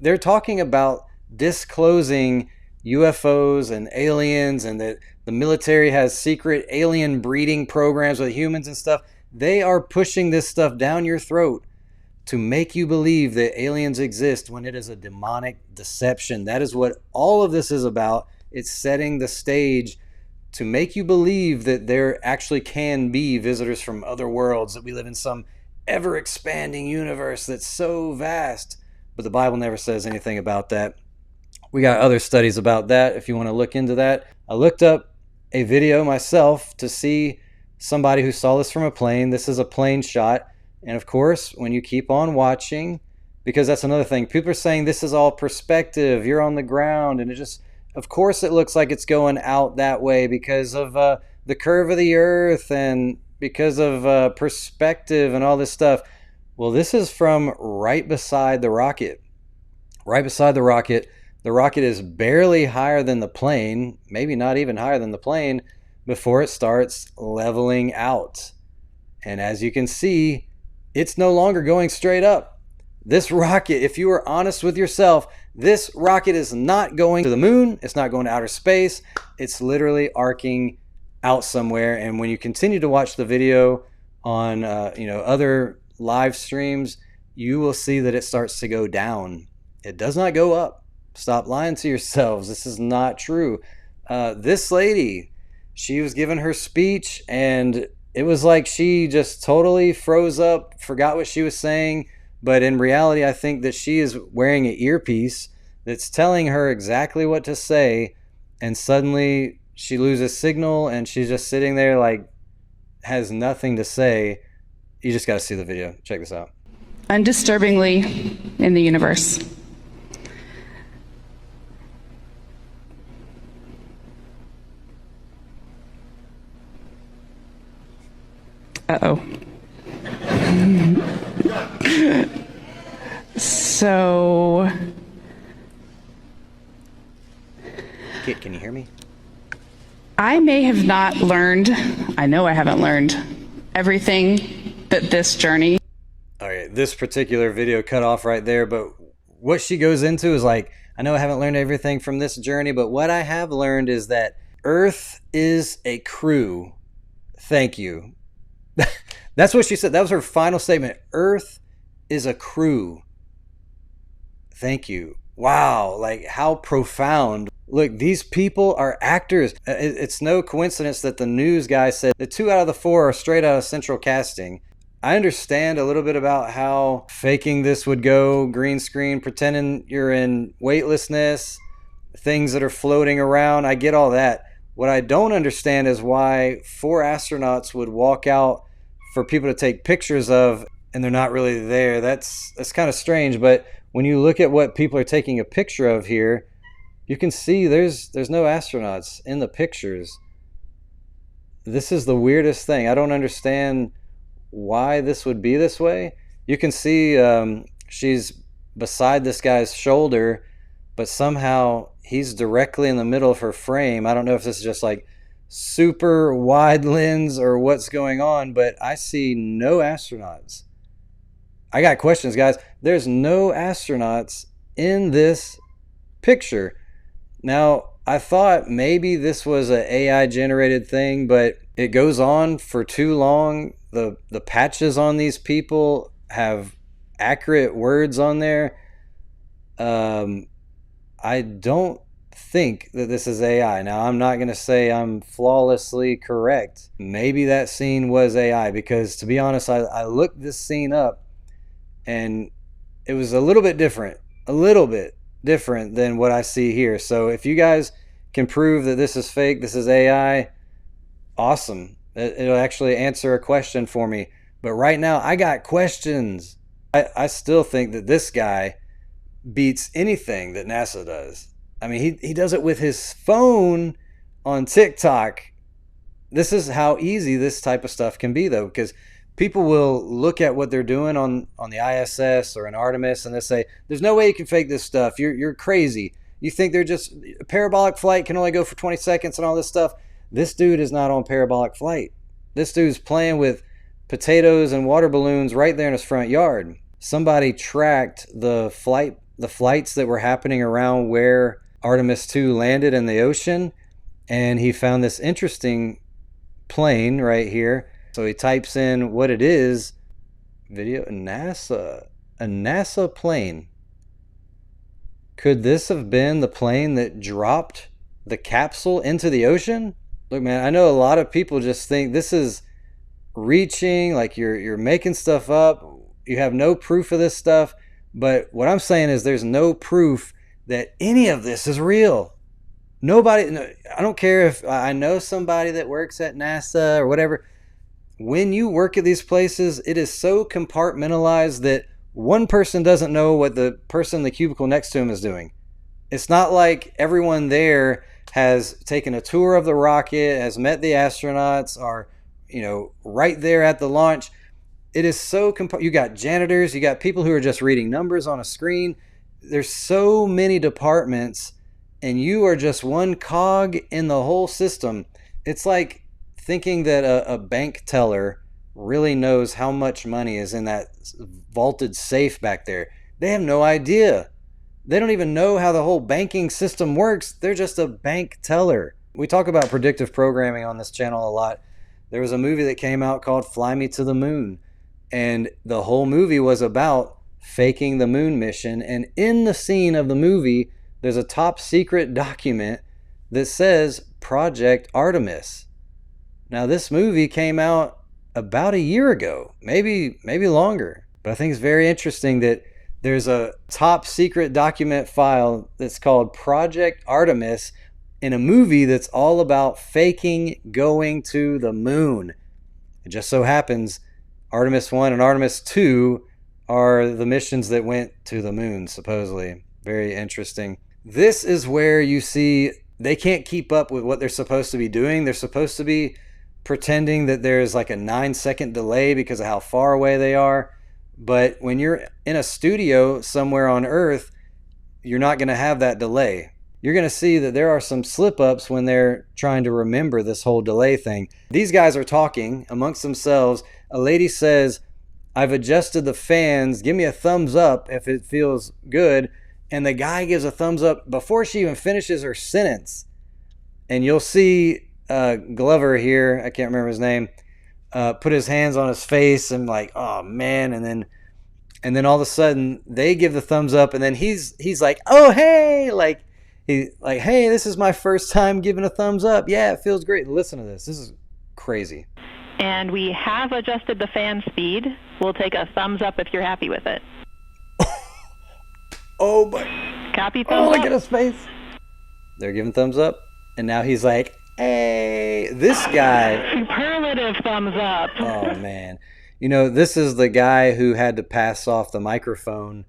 They're talking about disclosing UFOs and aliens, and that the military has secret alien breeding programs with humans and stuff. They are pushing this stuff down your throat to make you believe that aliens exist when it is a demonic deception. That is what all of this is about. It's setting the stage to make you believe that there actually can be visitors from other worlds, that we live in some ever expanding universe that's so vast. But the Bible never says anything about that. We got other studies about that if you want to look into that. I looked up a video myself to see somebody who saw this from a plane. This is a plane shot. And of course, when you keep on watching, because that's another thing, people are saying this is all perspective, you're on the ground, and it just, of course it looks like it's going out that way because of the curve of the earth and because of perspective and all this stuff. Well, this is from right beside the rocket. Right beside the rocket. The rocket is barely higher than the plane, maybe not even higher than the plane, before it starts leveling out. And as you can see, it's no longer going straight up. This rocket, if you are honest with yourself, this rocket is not going to the moon. It's not going to outer space. It's literally arcing out somewhere. And when you continue to watch the video on other live streams, you will see that it starts to go down. It does not go up. Stop lying to yourselves. This is not true. This lady, she was giving her speech, and it was like she just totally froze up, forgot what she was saying. But in reality, I think that she is wearing an earpiece that's telling her exactly what to say, and suddenly she loses signal and she's just sitting there like has nothing to say. You just got to see the video. Check this out. Undisturbingly in the universe. Uh-oh. So... Kit, can you hear me? I may have not learned, I know I haven't learned everything that this journey... All right, this particular video cut off right there, but what she goes into is like, I know I haven't learned everything from this journey, but what I have learned is that Earth is a crew. Thank you. That's what she said. That was her final statement. Earth is a crew. Thank you. Wow, like how profound. Look, these people are actors. It's no coincidence that the news guy said the 2 out of the 4 are straight out of central casting. I understand a little bit about how faking this would go, green screen, pretending you're in weightlessness, things that are floating around. I get all that. What I don't understand is why 4 astronauts would walk out for people to take pictures of and they're not really there. That's kind of strange, but when you look at what people are taking a picture of here, you can see there's no astronauts in the pictures. This is the weirdest thing. I don't understand why this would be this way. You can see she's beside this guy's shoulder, but somehow he's directly in the middle of her frame. I don't know if this is just like super wide lens or what's going on, but I see no astronauts. I got questions, guys. There's no astronauts in this picture. Now, I thought maybe this was an AI generated thing, but it goes on for too long. The patches on these people have accurate words on there. I don't think that this is AI. Now, I'm not going to say I'm flawlessly correct. Maybe that scene was AI, because to be honest, I looked this scene up and it was a little bit different than what I see here. So if you guys can prove that this is fake, this is AI, awesome. It'll actually answer a question for me. But right now, I got questions. I still think that this guy beats anything that NASA does. I mean, he does it with his phone on TikTok. This is how easy this type of stuff can be, though, because people will look at what they're doing on the ISS or an Artemis, and they say, there's no way you can fake this stuff. You're crazy. You think they're just a parabolic flight can only go for 20 seconds and all this stuff. This dude is not on parabolic flight. This dude's playing with potatoes and water balloons right there in his front yard. Somebody tracked the flight the flights that were happening around where Artemis II landed in the ocean, and he found this interesting plane right here. So he types in what it is, video, a NASA plane. Could this have been the plane that dropped the capsule into the ocean? Look, man, I know a lot of people just think this is reaching, like you're making stuff up. You have no proof of this stuff. But what I'm saying is there's no proof that any of this is real. Nobody, I don't care if I know somebody that works at NASA or whatever. When you work at these places, it is so compartmentalized that one person doesn't know what the person in the cubicle next to him is doing. It's not like everyone there has taken a tour of the rocket, has met the astronauts, are, right there at the launch. It is so you got janitors, you got people who are just reading numbers on a screen. There's so many departments, and you are just one cog in the whole system. It's like thinking that a bank teller really knows how much money is in that vaulted safe back there. They have no idea. They don't even know how the whole banking system works. They're just a bank teller. We talk about predictive programming on this channel a lot. There was a movie that came out called Fly Me to the Moon, and the whole movie was about faking the moon mission. And in the scene of the movie, there's a top secret document that says Project Artemis. Now, this movie came out about a year ago, maybe longer. But I think it's very interesting that there's a top secret document file that's called Project Artemis in a movie that's all about faking going to the moon. It just so happens Artemis I and Artemis II are the missions that went to the moon, supposedly. Very interesting. This is where you see they can't keep up with what they're supposed to be doing. They're supposed to be pretending that there's like a 9-second delay because of how far away they are. But when you're in a studio somewhere on Earth, you're not going to have that delay. You're going to see that there are some slip-ups when they're trying to remember this whole delay thing. These guys are talking amongst themselves. A lady says, "I've adjusted the fans. Give me a thumbs up if it feels good." And the guy gives a thumbs up before she even finishes her sentence. And you'll see Glover here, I can't remember his name, put his hands on his face and like, oh man. And then all of a sudden they give the thumbs up, and then he's like, oh hey, hey, this is my first time giving a thumbs up. Yeah, it feels great. Listen to this. This is crazy. And we have adjusted the fan speed. We'll take a thumbs up if you're happy with it. Oh my. Copy, thumbs up. Look at his face. They're giving thumbs up, and now he's like, hey, this guy. Superlative thumbs up. Oh man. This is the guy who had to pass off the microphone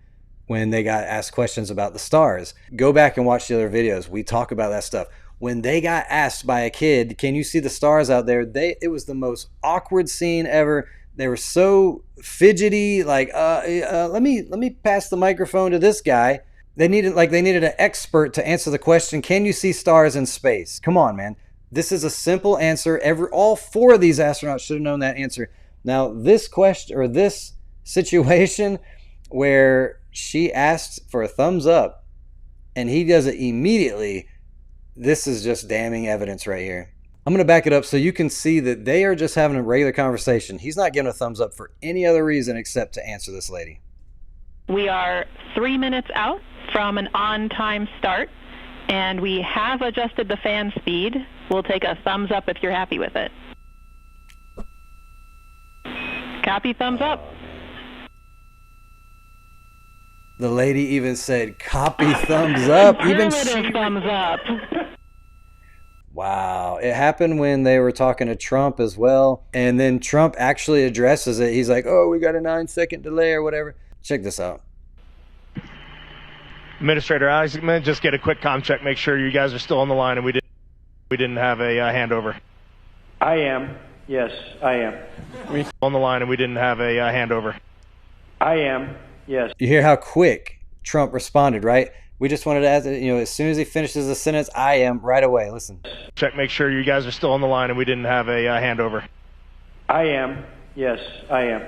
when they got asked questions about the stars. Go back and watch the other videos. We talk about that stuff. When they got asked by a kid, can you see the stars out there? It was the most awkward scene ever. They were so fidgety, like, let me pass the microphone to this guy. They needed an expert to answer the question, can you see stars in space? Come on, man. This is a simple answer. All four of these astronauts should have known that answer. Now, this question or this situation where she asked for a thumbs up and he does it immediately, this is just damning evidence right here. I'm going to back it up so you can see that they are just having a regular conversation. He's not giving a thumbs up for any other reason except to answer this lady. We are 3 minutes out from an on-time start, and we have adjusted the fan speed. We'll take a thumbs up if you're happy with it. Copy, thumbs up. The lady even said, copy, thumbs up. Even she... thumbs up. Wow. It happened when they were talking to Trump as well. And then Trump actually addresses it. He's like, oh, we got a 9-second delay or whatever. Check this out. Administrator Isaacman, just get a quick comm check. Make sure you guys are still on the line and we didn't have a handover. I am. Yes, I am. On the line and we didn't have a handover. I am. Yes. You hear how quick Trump responded, right? We just wanted to ask, as soon as he finishes the sentence, I am, right away. Listen. Check, make sure you guys are still on the line and we didn't have a handover. I am. Yes, I am.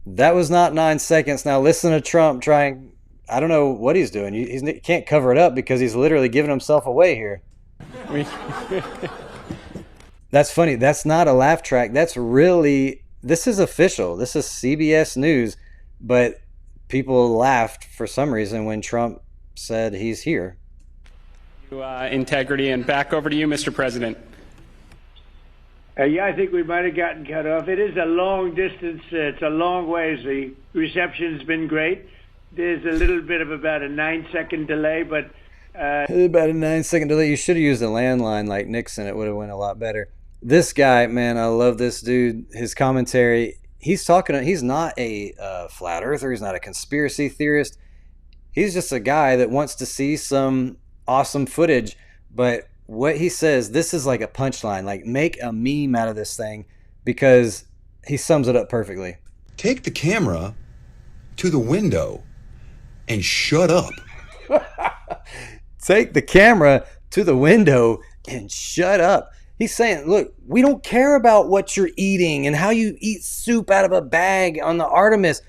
That was not 9 seconds. Now listen to Trump trying I don't know what he's doing. He can't cover it up because he's literally giving himself away here. That's funny. That's not a laugh track. This is official. This is CBS News. But people laughed for some reason when Trump said he's here. Integrity, and back over to you, Mr. President. Yeah, I think we might have gotten cut off. It is a long distance. It's a long ways. The reception's been great. There's a little bit of about a 9-second delay, but... About a 9-second delay. You should have used a landline like Nixon. It would have went a lot better. This guy, man, I love this dude. His commentary, he's not a flat earther. He's not a conspiracy theorist. He's just a guy that wants to see some awesome footage. But what he says, this is like a punchline. Like, make a meme out of this thing, because he sums it up perfectly. Take the camera to the window and shut up. Take the camera to the window and shut up. He's saying, look, we don't care about what you're eating and how you eat soup out of a bag on the Artemis.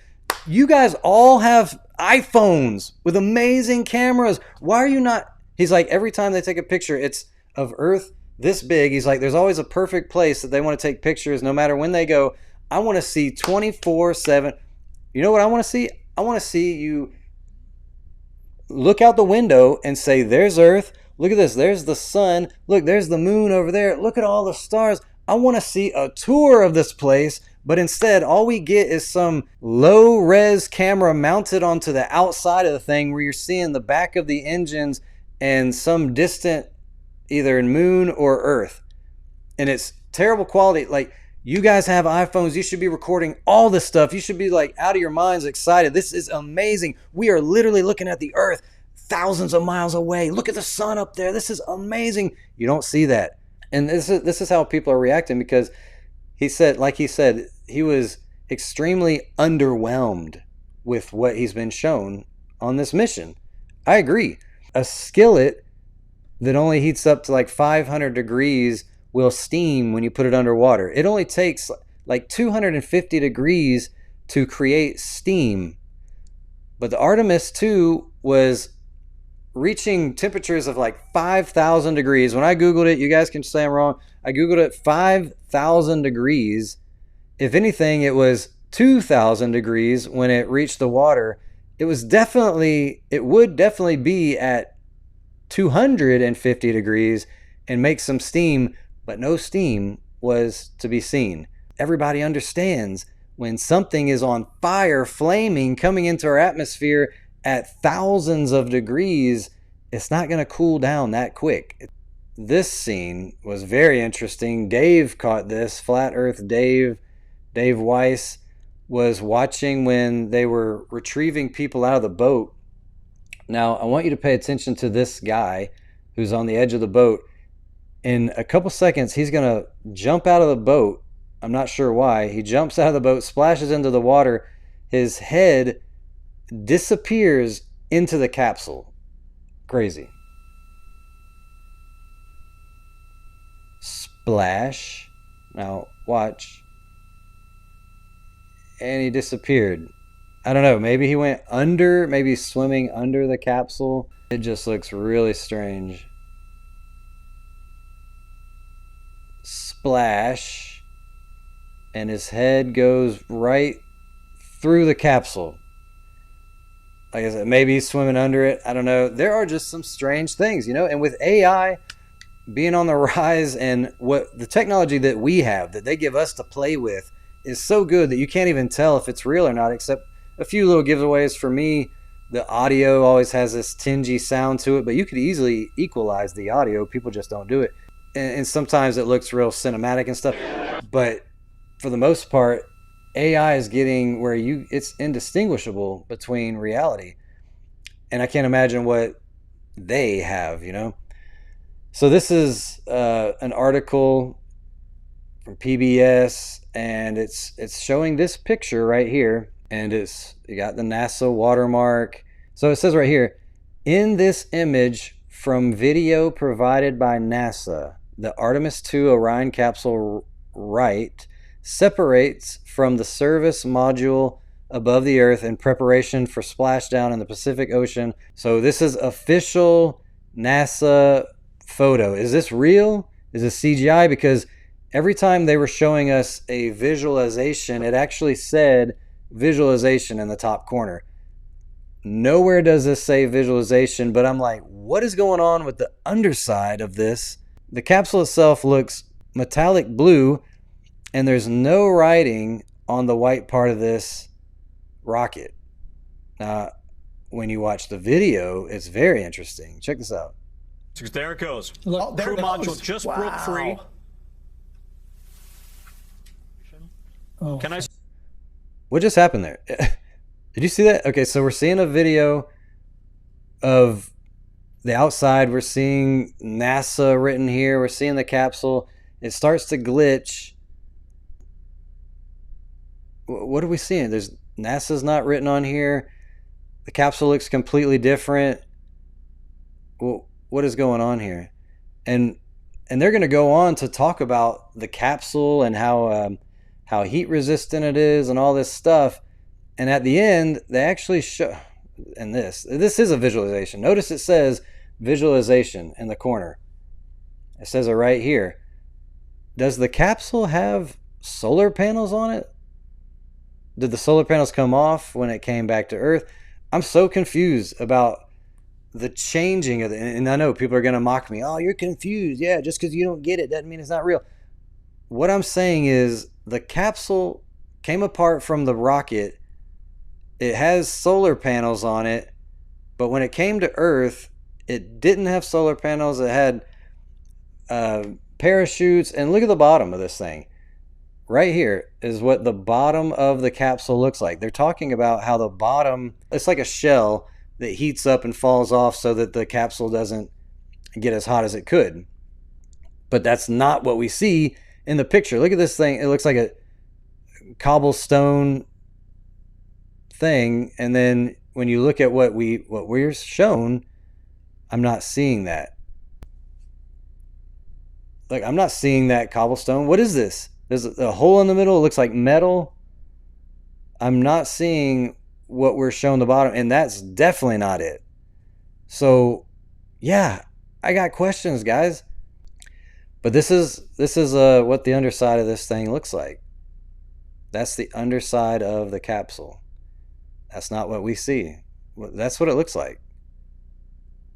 You guys all have iPhones with amazing cameras. Why are you not? He's like, every time they take a picture, it's of Earth this big. He's like, there's always a perfect place that they want to take pictures no matter when they go. I want to see 24/7. You know what I want to see? I want to see you look out the window and say, there's Earth. Look at this. There's the sun. Look, there's the moon over there. Look at all the stars. I want to see a tour of this place. But instead, all we get is some low-res camera mounted onto the outside of the thing where you're seeing the back of the engines and some distant either moon or Earth. And it's terrible quality. Like, you guys have iPhones. You should be recording all this stuff. You should be like out of your minds excited. This is amazing. We are literally looking at the Earth thousands of miles away. Look at the sun up there. This is amazing. You don't see that. And this is how people are reacting, because he said he was extremely underwhelmed with what he's been shown on this mission. I agree. A skillet that only heats up to like 500 degrees will steam when you put it underwater. It only takes like 250 degrees to create steam. But the Artemis II was reaching temperatures of like 5,000 degrees. When I Googled it, you guys can say I'm wrong. I Googled it 5,000 degrees. If anything, it was 2,000 degrees when it reached the water. It would definitely be at 250 degrees and make some steam, but no steam was to be seen. Everybody understands when something is on fire, flaming, coming into our atmosphere at thousands of degrees, it's not going to cool down that quick. This scene was very interesting. Dave caught this. Flat Earth Dave Weiss was watching when they were retrieving people out of the boat. Now, I want you to pay attention to this guy who's on the edge of the boat. In a couple seconds, he's going to jump out of the boat. I'm not sure why. He jumps out of the boat, splashes into the water. His head disappears into the capsule. Crazy. Splash. Now, watch. And he disappeared. I don't know. Maybe he went under, maybe swimming under the capsule. It just looks really strange. Splash. And his head goes right through the capsule. Like I said, maybe he's swimming under it. I don't know. There are just some strange things, you know? And with AI being on the rise, and what the technology that we have, that they give us to play with, is so good that you can't even tell if it's real or not, except a few little giveaways. For me, the audio always has this tingy sound to it, but you could easily equalize the audio. People just don't do it. And sometimes it looks real cinematic and stuff. But for the most part, AI is getting where it's indistinguishable between reality. And I can't imagine what they have, you know? So this is an article from PBS, and it's showing this picture right here, and you got the NASA watermark. So it says right here, in this image from video provided by NASA, the Artemis II Orion capsule right separates from the service module above the Earth in preparation for splashdown in the Pacific Ocean. So this is official NASA photo. Is this real? Is this CGI? Because every time they were showing us a visualization, it actually said visualization in the top corner. Nowhere does this say visualization, but I'm like, what is going on with the underside of this? The capsule itself looks metallic blue, and there's no writing on the white part of this rocket. Now, when you watch the video, it's very interesting. Check this out. There it goes. Look, there Crew it goes. module just Wow. broke free. Oh. Can I? What just happened there? Did you see that? Okay, so we're seeing a video of the outside. We're seeing NASA written here. We're seeing the capsule. It starts to glitch. What are we seeing? There's NASA's not written on here. The capsule looks completely different. Well, what is going on here? And they're going to go on to talk about the capsule and how heat resistant it is and all this stuff. And at the end, they actually show, and this is a visualization. Notice it says visualization in the corner. It says it right here. Does the capsule have solar panels on it? Did the solar panels come off when it came back to Earth? I'm so confused about the changing of it. And I know people are going to mock me. Oh, you're confused. Yeah, just because you don't get it doesn't mean it's not real. What I'm saying is the capsule came apart from the rocket. It has solar panels on it, but when it came to Earth, it didn't have solar panels. It had parachutes. And look at the bottom of this thing. Right here is what the bottom of the capsule looks like. They're talking about how the bottom, it's like a shell that heats up and falls off so that the capsule doesn't get as hot as it could. But that's not what we see in the picture. Look at this thing. It looks like a cobblestone thing, and then when you look at what we're shown, I'm not seeing that. Like, I'm not seeing that cobblestone. What is this? There's a hole in the middle. It looks like metal. I'm not seeing what we're shown the bottom, and that's definitely not it. So yeah, I got questions, guys. But this is what the underside of this thing looks like. That's the underside of the capsule. That's not what we see. That's what it looks like.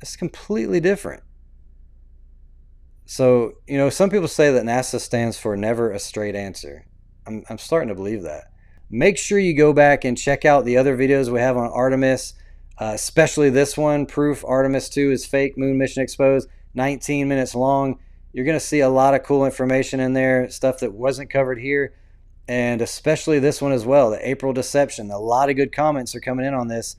It's completely different. So, you know, some people say that NASA stands for never a straight answer. I'm starting to believe that. Make sure you go back and check out the other videos we have on Artemis, especially this one, Proof Artemis II is Fake, Moon Mission Exposed, 19 minutes long. You're going to see a lot of cool information in there, stuff that wasn't covered here. And especially this one as well, the April deception. A lot of good comments are coming in on this.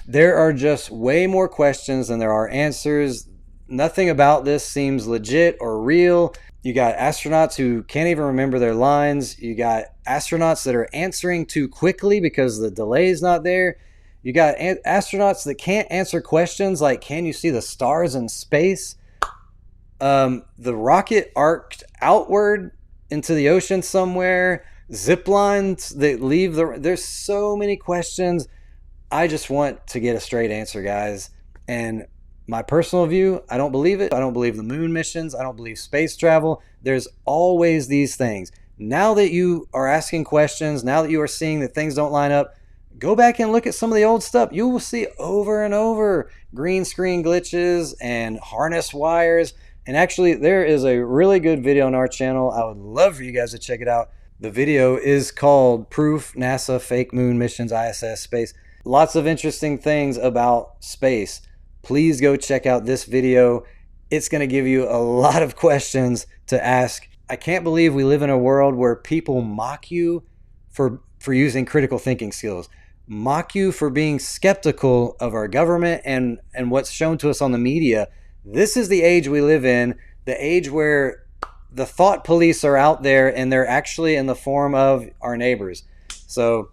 There are just way more questions than there are answers. Nothing about this seems legit or real. You got astronauts who can't even remember their lines. You got astronauts that are answering too quickly because the delay is not there. You got astronauts that can't answer questions like, can you see the stars in space? The rocket arced outward into the ocean somewhere. Zip lines that leave there's so many questions. I just want to get a straight answer, guys. And my personal view, I don't believe it. I don't believe the moon missions. I don't believe space travel. There's always these things. Now that you are asking questions, now that you are seeing that things don't line up, go back and look at some of the old stuff. You will see over and over green screen glitches and harness wires. And actually, there is a really good video on our channel. I would love for you guys to check it out. The video is called Proof NASA Fake Moon Missions ISS Space. Lots of interesting things about space. Please go check out this video. It's going to give you a lot of questions to ask. I can't believe we live in a world where people mock you for using critical thinking skills, mock you for being skeptical of our government and what's shown to us on the media. This is the age we live in, the age where the thought police are out there and they're actually in the form of our neighbors. So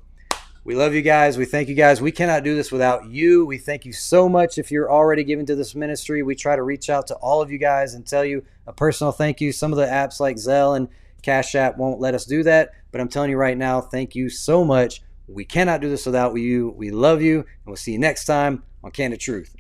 we love you guys. We thank you guys. We cannot do this without you. We thank you so much if you're already giving to this ministry. We try to reach out to all of you guys and tell you a personal thank you. Some of the apps like Zelle and Cashapp won't let us do that, but I'm telling you right now, thank you so much. We cannot do this without you. We love you, and we'll see you next time on Candid Truth.